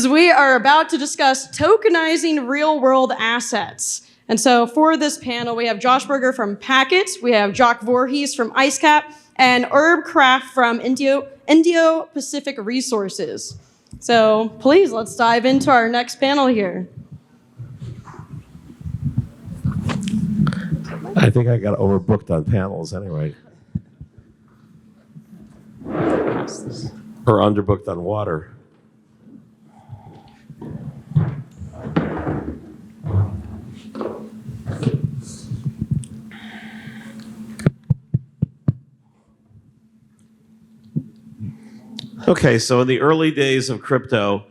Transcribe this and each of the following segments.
because we are about to discuss tokenizing real-world assets. And so for this panel, we have Josh Berger from Packet, we have Jacques Voorhees from Icecap, and Herb Kraft from Indo-Pacific Resources. So please, let's dive into our next panel here. I think I got overbooked on panels anyway. Or underbooked on water. Okay, so in the early days of crypto,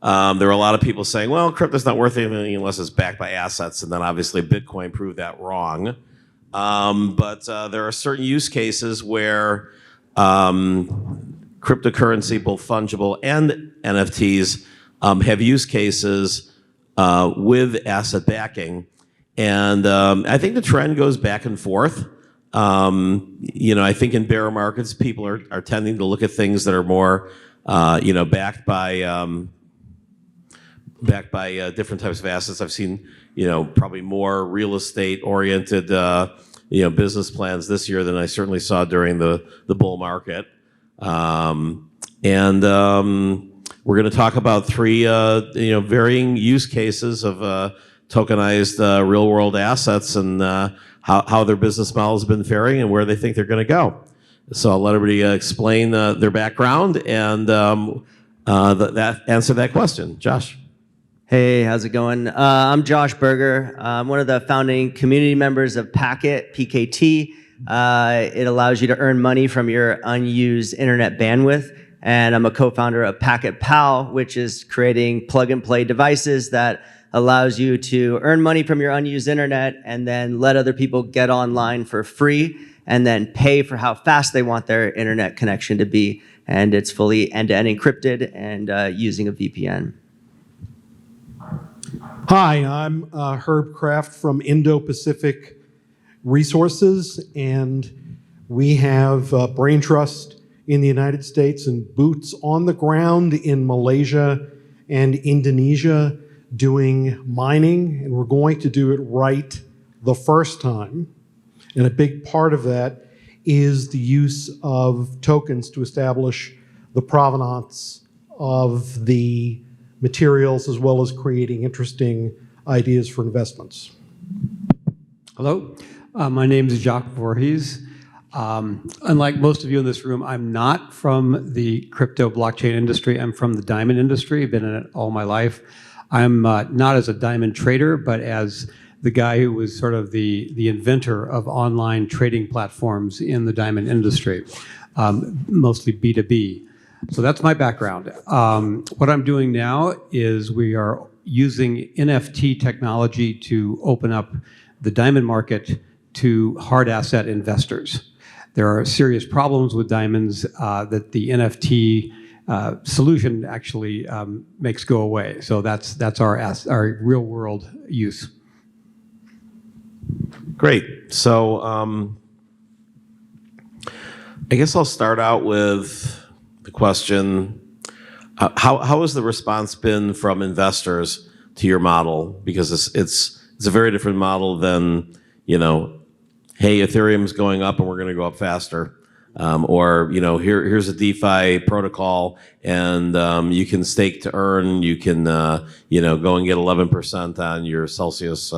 there were a lot of people saying, well, crypto's not worth anything unless it's backed by assets. And then obviously Bitcoin proved that wrong. But there are certain use cases where cryptocurrency, both fungible and NFTs, have use cases with asset backing. And I think the trend goes back and forth. I think in bear markets, people are tending to look at things that are more, backed by different types of assets. I've seen, probably more real estate oriented, business plans this year than I certainly saw during the bull market. We're going to talk about three, varying use cases of tokenized real world assets and how their business model has been faring and where they think they're going to go. So I'll let everybody explain their background and answer that question. Josh. Hey, how's it going? I'm Josh Berger. I'm one of the founding community members of Packet, PKT. It allows you to earn money from your unused internet bandwidth. And I'm a co-founder of Packet Pal, which is creating plug-and-play devices that allows you to earn money from your unused internet and then let other people get online for free and then pay for how fast they want their internet connection to be. And it's fully end-to-end encrypted and using a VPN. Hi, I'm Herb Kraft from Indo-Pacific Resources, and we have brain trust in the United States and boots on the ground in Malaysia and Indonesia doing mining, and we're going to do it right the first time. And a big part of that is the use of tokens to establish the provenance of the materials as well as creating interesting ideas for investments. Hello, my name is Jacques Voorhees. Unlike most of you in this room, I'm not from the crypto blockchain industry. I'm from the diamond industry. I've been in it all my life. I'm not as a diamond trader, but as the guy who was sort of the inventor of online trading platforms in the diamond industry, mostly B2B. So that's my background. What I'm doing now is we are using NFT technology to open up the diamond market to hard asset investors. There are serious problems with diamonds that the NFT solution actually makes go away. So that's our real world use. Great. So I guess I'll start out with the question, how has the response been from investors to your model? Because it's a very different model than, hey, Ethereum's going up and we're going to go up faster. Here's a DeFi protocol and you can stake to earn, you can, go and get 11% on your Celsius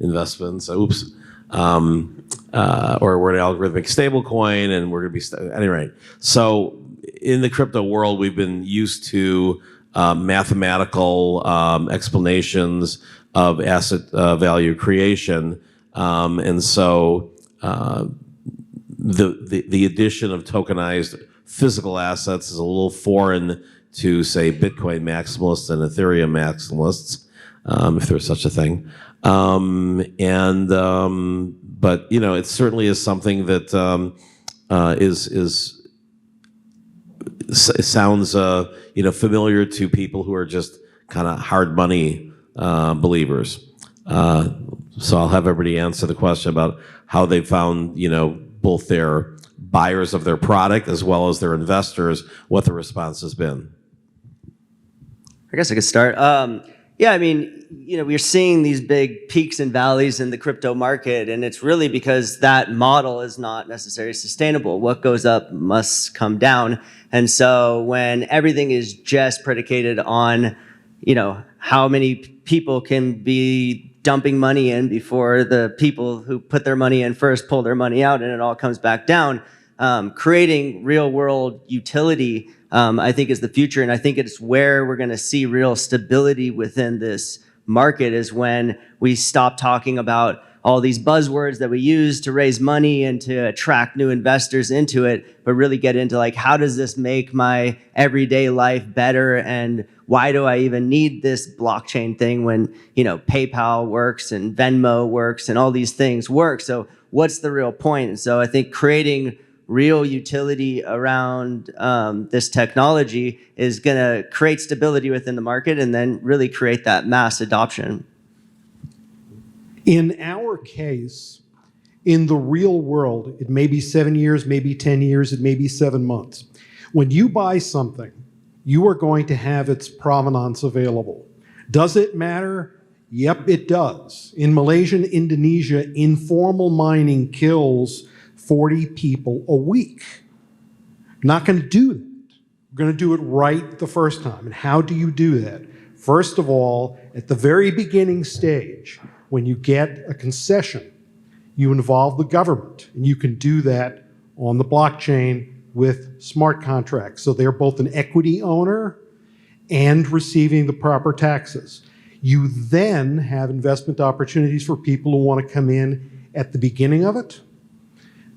investments. Oops. Or we're an algorithmic stablecoin and we're going to be, anyway. So in the crypto world, we've been used to mathematical explanations of asset value creation. And so the addition of tokenized physical assets is a little foreign to, say, Bitcoin maximalists and Ethereum maximalists, if there's such a thing. But it certainly is something that sounds familiar to people who are just kind of hard money believers. So I'll have everybody answer the question about how they found, both their buyers of their product as well as their investors, what the response has been. I guess I could start. Yeah, I mean, we're seeing these big peaks and valleys in the crypto market, and it's really because that model is not necessarily sustainable. What goes up must come down. And so when everything is just predicated on, how many people can be dumping money in before the people who put their money in first pull their money out and it all comes back down, creating real world utility, I think is the future. And I think it's where we're going to see real stability within this market is when we stop talking about all these buzzwords that we use to raise money and to attract new investors into it, but really get into like, how does this make my everyday life better? And why do I even need this blockchain thing when, PayPal works and Venmo works and all these things work? So what's the real point? And so I think creating real utility around this technology is going to create stability within the market and then really create that mass adoption. In our case, in the real world, it may be 7 years, maybe 10 years, it may be 7 months. When you buy something, you are going to have its provenance available. Does it matter? Yep, it does. In Malaysia and Indonesia, informal mining kills 40 people a week. Not going to do that. We're going to do it right the first time. And how do you do that? First of all, at the very beginning stage, when you get a concession, you involve the government, and you can do that on the blockchain with smart contracts. So they're both an equity owner and receiving the proper taxes. You then have investment opportunities for people who want to come in at the beginning of it,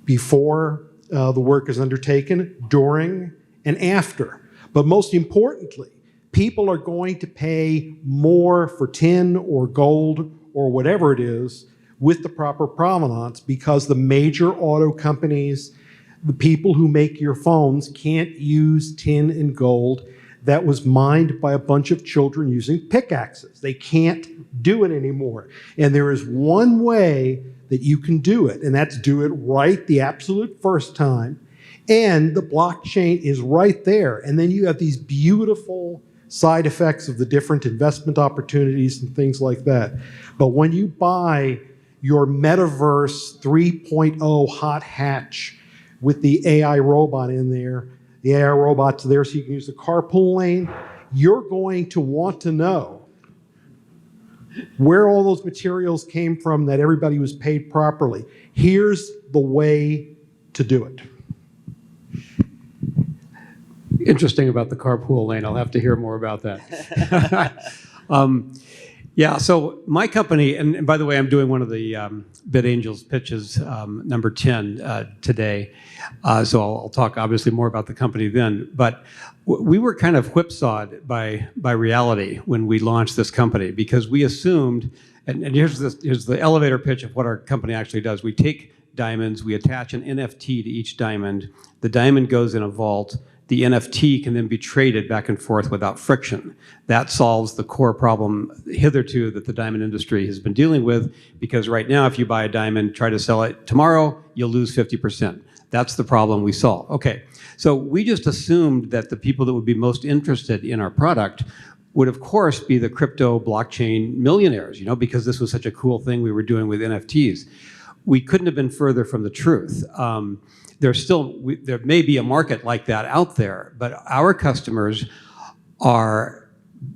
before the work is undertaken, during, and after. But most importantly, people are going to pay more for tin or gold or whatever it is with the proper provenance because the major auto companies, the people who make your phones can't use tin and gold that was mined by a bunch of children using pickaxes. They can't do it anymore. And there is one way that you can do it, and that's do it right the absolute first time. And the blockchain is right there. And then you have these beautiful side effects of the different investment opportunities and things like that. But when you buy your Metaverse 3.0 hot hatch with the AI robot in there, the AI robot's there so you can use the carpool lane, you're going to want to know where all those materials came from, that everybody was paid properly. Here's the way to do it. Interesting about the carpool lane. I'll have to hear more about that. Yeah, so my company, and by the way, I'm doing one of the BitAngels pitches, number 10 today. So I'll talk obviously more about the company then. But we were kind of whipsawed by reality when we launched this company because we assumed, and here's the elevator pitch of what our company actually does. We take diamonds, we attach an NFT to each diamond. The diamond goes in a vault. The NFT can then be traded back and forth without friction. That solves the core problem hitherto that the diamond industry has been dealing with, because right now, if you buy a diamond, try to sell it tomorrow, you'll lose 50%. That's the problem we solve. Okay, so we just assumed that the people that would be most interested in our product would, of course, be the crypto blockchain millionaires, because this was such a cool thing we were doing with NFTs. We couldn't have been further from the truth. There may be a market like that out there, but our customers are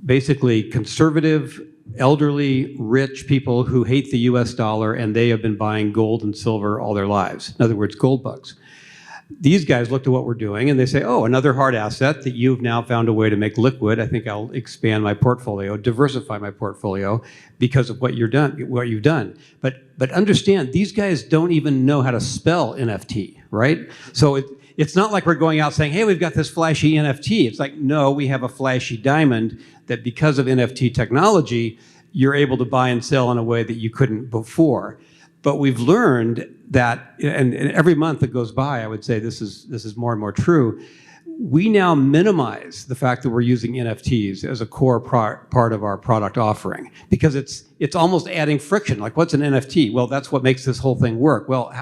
basically conservative, elderly, rich people who hate the US dollar, and they have been buying gold and silver all their lives. In other words, gold bugs. These guys look at what we're doing and they say, oh, another hard asset that you've now found a way to make liquid. I think I'll expand my portfolio, diversify my portfolio because of what you've done. But understand, these guys don't even know how to spell NFT, right? So it's not like we're going out saying, hey, we've got this flashy NFT. It's like, no, we have a flashy diamond that because of NFT technology, you're able to buy and sell in a way that you couldn't before. But we've learned that, and every month that goes by, I would say this is more and more true, we now minimize the fact that we're using NFTs as a core part of our product offering, because it's almost adding friction. Like, what's an NFT? Well, that's what makes this whole thing work. Well,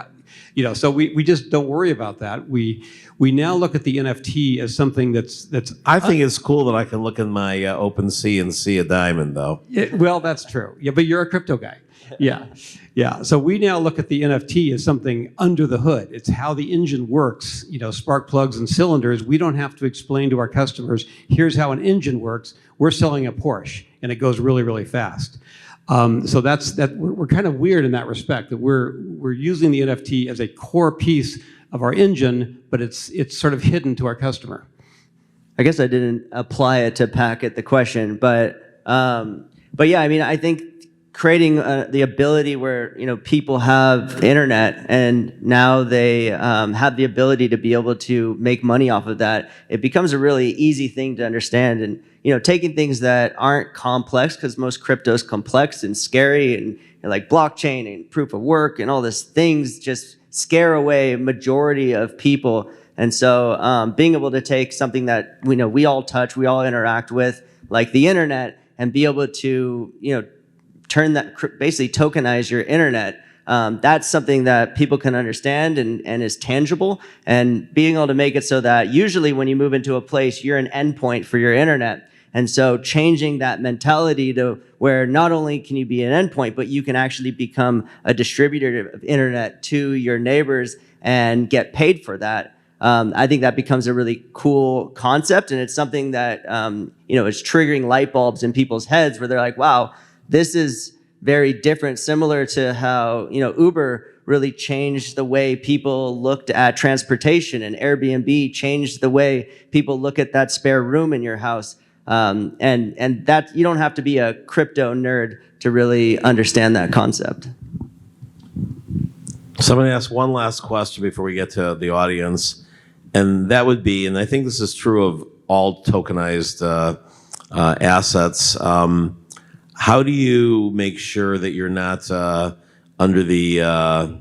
So we just don't worry about that. We now look at the NFT as something that's. I think it's cool that I can look in my OpenSea and see a diamond, though. Well, that's true. Yeah, but you're a crypto guy. Yeah. So we now look at the NFT as something under the hood. It's how the engine works. Spark plugs and cylinders. We don't have to explain to our customers, here's how an engine works. We're selling a Porsche, and it goes really, really fast. So we're kind of weird in that respect, that we're using the NFT as a core piece of our engine, but it's sort of hidden to our customer. I guess I didn't apply it to Packet, the question, but yeah, I mean, I think creating the ability where people have internet and now they have the ability to be able to make money off of that, it becomes a really easy thing to understand. And taking things that aren't complex, because most crypto is complex and scary, and like blockchain and proof of work and all these things just scare away a majority of people. And so being able to take something that we all touch, we all interact with, like the internet, and be able to turn that, basically tokenize your internet. That's something that people can understand and is tangible, and being able to make it so that usually when you move into a place, you're an endpoint for your internet. And so changing that mentality to where not only can you be an endpoint, but you can actually become a distributor of internet to your neighbors and get paid for that. I think that becomes a really cool concept, and it's something that is triggering light bulbs in people's heads where they're like, wow, this is very different, similar to how Uber really changed the way people looked at transportation, and Airbnb changed the way people look at that spare room in your house. And that you don't have to be a crypto nerd to really understand that concept. So I'm going to ask one last question before we get to the audience, and that would be, and I think this is true of all tokenized assets. How do you make sure that you're not under the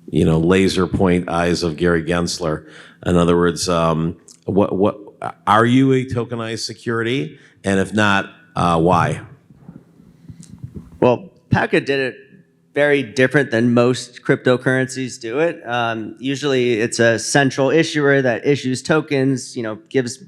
laser point eyes of Gary Gensler? In other words, what are you a tokenized security? And if not, why? Well, Packet did it very different than most cryptocurrencies do it. Usually it's a central issuer that issues tokens, gives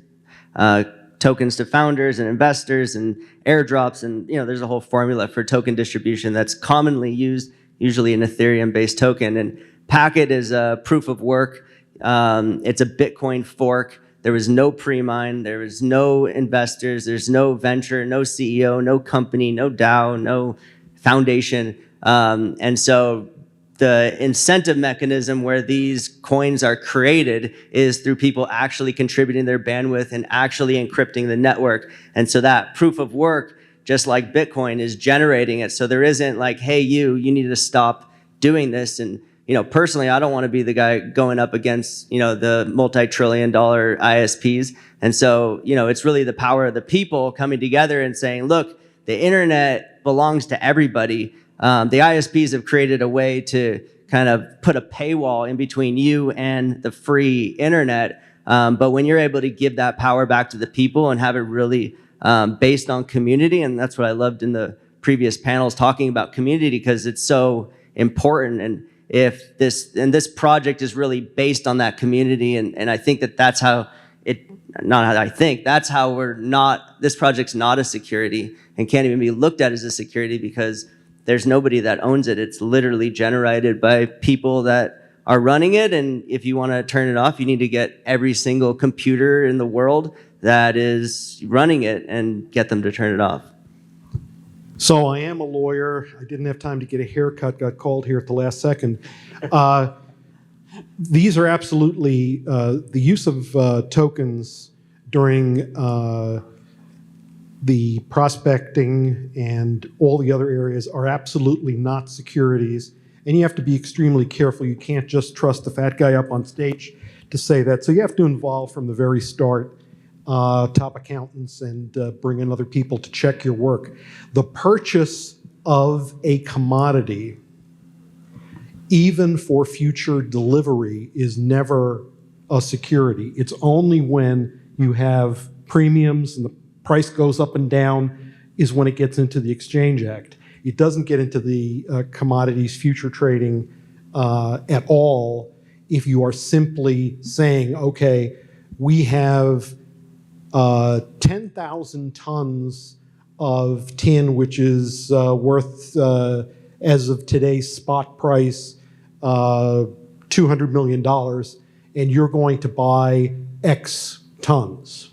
tokens to founders and investors and airdrops. And, there's a whole formula for token distribution that's commonly used, usually an Ethereum-based token. And Packet is a proof of work. It's a Bitcoin fork. There was no pre-mine. There was no investors. There's no venture, no CEO, no company, no DAO, no foundation. And so the incentive mechanism where these coins are created is through people actually contributing their bandwidth and actually encrypting the network. And so that proof of work, just like Bitcoin, is generating it. So there isn't like, hey, you need to stop doing this. And personally, I don't want to be the guy going up against, the multi-trillion-dollar ISPs. And so, it's really the power of the people coming together and saying, look, the internet belongs to everybody. The ISPs have created a way to kind of put a paywall in between you and the free internet. But when you're able to give that power back to the people and have it really based on community, and that's what I loved in the previous panels talking about community, because it's so important. And if this project is really based on that community, and I think that's how this project's not a security and can't even be looked at as a security because there's nobody that owns it. It's literally generated by people that are running it. And if you want to turn it off, you need to get every single computer in the world that is running it and get them to turn it off. So I am a lawyer. I didn't have time to get a haircut, got called here at the last second. These are absolutely, the use of tokens during the prospecting and all the other areas are absolutely not securities. And you have to be extremely careful. You can't just trust the fat guy up on stage to say that. So you have to involve from the very start top accountants and bring in other people to check your work. The purchase of a commodity, even for future delivery, is never a security. It's only when you have premiums and the price goes up and down is when it gets into the Exchange Act. It doesn't get into the commodities future trading at all if you are simply saying, okay, we have 10,000 tons of tin, which is worth, as of today's spot price, $200 million, and you're going to buy X tons.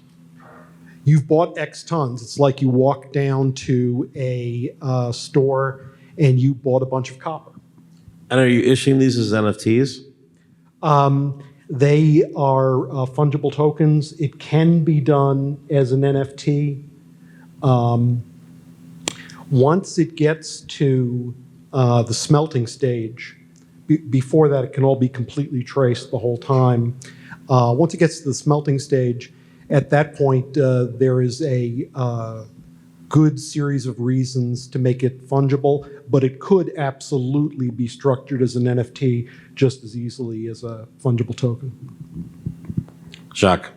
You've bought X tons. It's like you walk down to a store and you bought a bunch of copper. And are you issuing these as NFTs? They are fungible tokens. It can be done as an NFT. Once it gets to the smelting stage, before that it can all be completely traced the whole time. Once it gets to the smelting stage, at that point there is a good series of reasons to make it fungible, but it could absolutely be structured as an NFT just as easily as a fungible token. Jacques.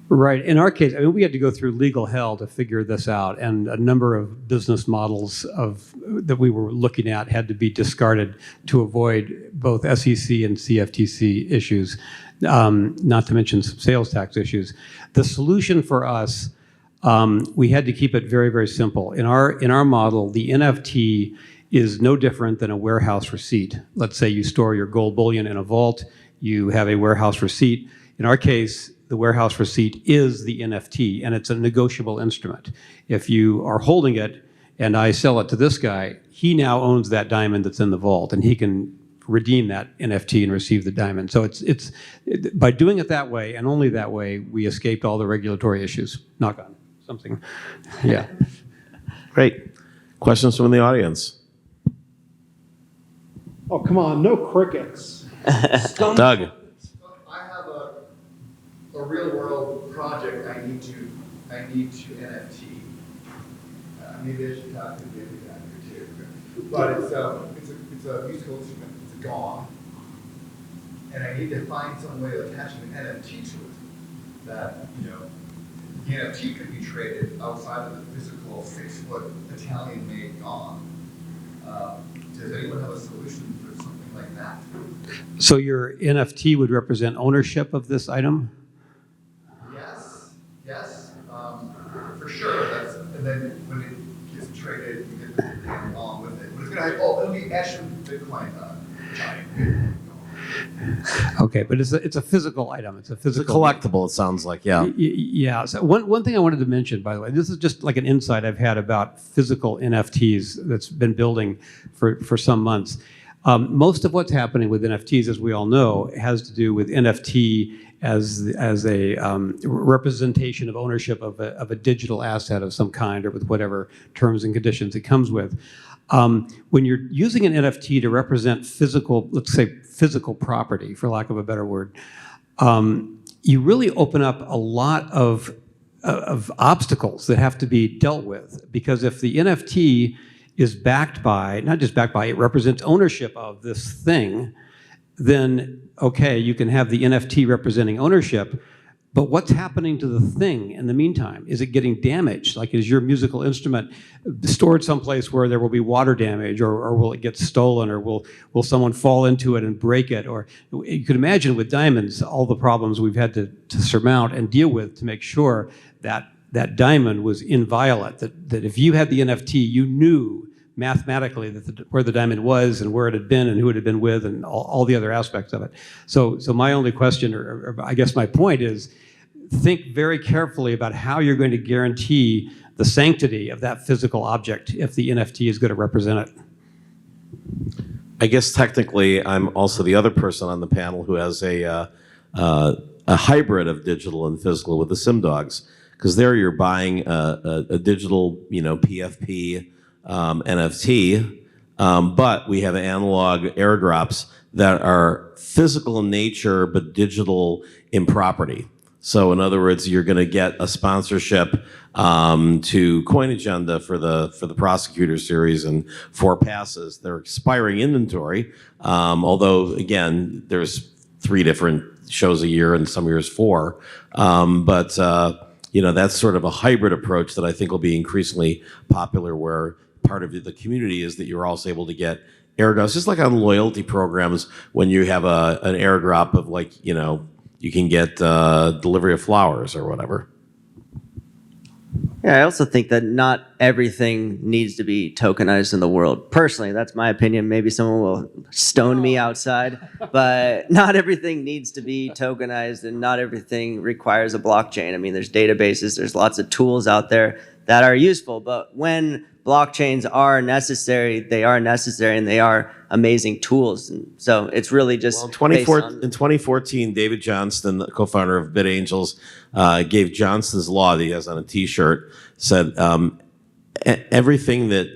Right. In our case, I mean, we had to go through legal hell to figure this out, and a number of business models that we were looking at had to be discarded to avoid both SEC and CFTC issues, not to mention some sales tax issues. The solution for us, we had to keep it very, very simple. In our model, the NFT is no different than a warehouse receipt. Let's say you store your gold bullion in a vault, you have a warehouse receipt. In our case, the warehouse receipt is the NFT, and it's a negotiable instrument. If you are holding it and I sell it to this guy, he now owns that diamond that's in the vault, and he can redeem that NFT and receive the diamond. So it's by doing it that way, and only that way, we escaped all the regulatory issues. Knock on something. Yeah. Great. Questions from the audience? Oh, come on, no crickets. Doug. I have a real world project I need to NFT. Maybe I should talk to the other guy here too. But it's a musical instrument. It's a gong, and I need to find some way of attaching an NFT to it. That the NFT could be traded outside of the physical 6-foot Italian-made gong. Does anyone have a solution for something like that? So your NFT would represent ownership of this item? Yes, for sure. And then when it gets traded, you get the Bitcoin along with it. But it's it'll be actually Bitcoin. Okay, but it's a physical item. It's a It's a physical collectible, it sounds like, yeah. Yeah. So one thing I wanted to mention, by the way, this is just like an insight I've had about physical NFTs that's been building for some months. Most of what's happening with NFTs, as we all know, has to do with NFT as a representation of ownership of a digital asset of some kind, or with whatever terms and conditions it comes with. When you're using an NFT to represent physical, let's say physical property, for lack of a better word, you really open up a lot of obstacles that have to be dealt with. Because if the NFT is backed by, not just backed by, it represents ownership of this thing, then okay, you can have the NFT representing ownership, but what's happening to the thing in the meantime? Is it getting damaged? Like, is your musical instrument stored someplace where there will be water damage, or will it get stolen, or will someone fall into it and break it? Or you could imagine with diamonds, all the problems we've had to surmount and deal with to make sure that that diamond was inviolate, that if you had the NFT, you knew mathematically that where the diamond was and where it had been and who it had been with and all the other aspects of it. So my only question, or I guess my point is, think very carefully about how you're going to guarantee the sanctity of that physical object if the NFT is going to represent it. I guess technically I'm also the other person on the panel who has a hybrid of digital and physical with the SimDogs, because there you're buying a digital, PFP NFT, but we have analog airdrops that are physical in nature but digital in property. So in other words, you're going to get a sponsorship to CoinAgenda for the Prosecutor Series and 4 passes. They're expiring inventory, although again, there's 3 different shows a year and some years 4. But that's sort of a hybrid approach that I think will be increasingly popular, where part of the community is that you're also able to get airdrops, just like on loyalty programs when you have an airdrop of like, you can get delivery of flowers or whatever. Yeah, I also think that not everything needs to be tokenized in the world. Personally, that's my opinion. Maybe someone will stone me outside, but not everything needs to be tokenized and not everything requires a blockchain. I mean, there's databases, there's lots of tools out there that are useful, but when blockchains are necessary, they are necessary and they are amazing tools. And so it's really just in 2014, David Johnston, the co-founder of BitAngels, gave Johnston's Law that he has on a T-shirt, said everything that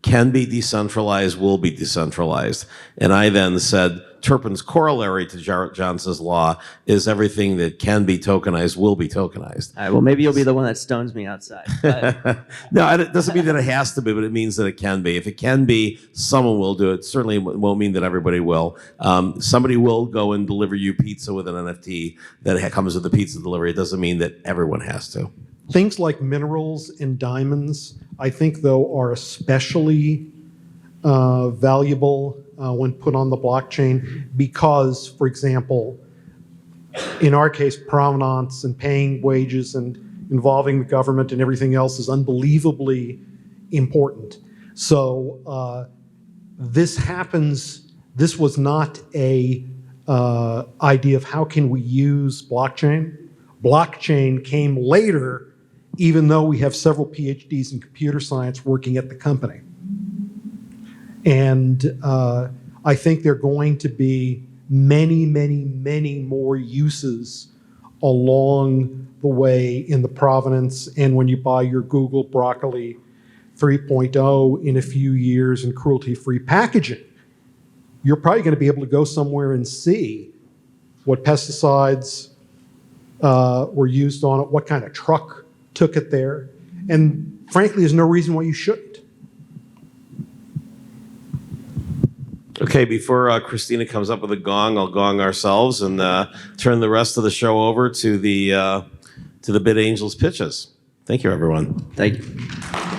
can be decentralized will be decentralized. And I then said Terpin's corollary to Johnston's Law is everything that can be tokenized will be tokenized. All right, well, maybe you'll be the one that stones me outside. But No, it doesn't mean that it has to be, but it means that it can be. If it can be, someone will do it. Certainly won't mean that everybody will. Somebody will go and deliver you pizza with an NFT that comes with the pizza delivery. It doesn't mean that everyone has to. Things like minerals and diamonds, I think, though, are especially valuable when put on the blockchain because, for example, in our case, provenance and paying wages and involving the government and everything else is unbelievably important. So this happens. This was not a idea of how can we use blockchain. Blockchain came later, even though we have several PhDs in computer science working at the company. And I think there are going to be many, many, many more uses along the way in the provenance and when you buy your Google Broccoli 3.0 in a few years in cruelty-free packaging. You're probably going to be able to go somewhere and see what pesticides were used on it, what kind of truck took it there. And frankly, there's no reason why you shouldn't. Okay, before Christina comes up with a gong, I'll gong ourselves and turn the rest of the show over to the BitAngels pitches. Thank you, everyone. thank you.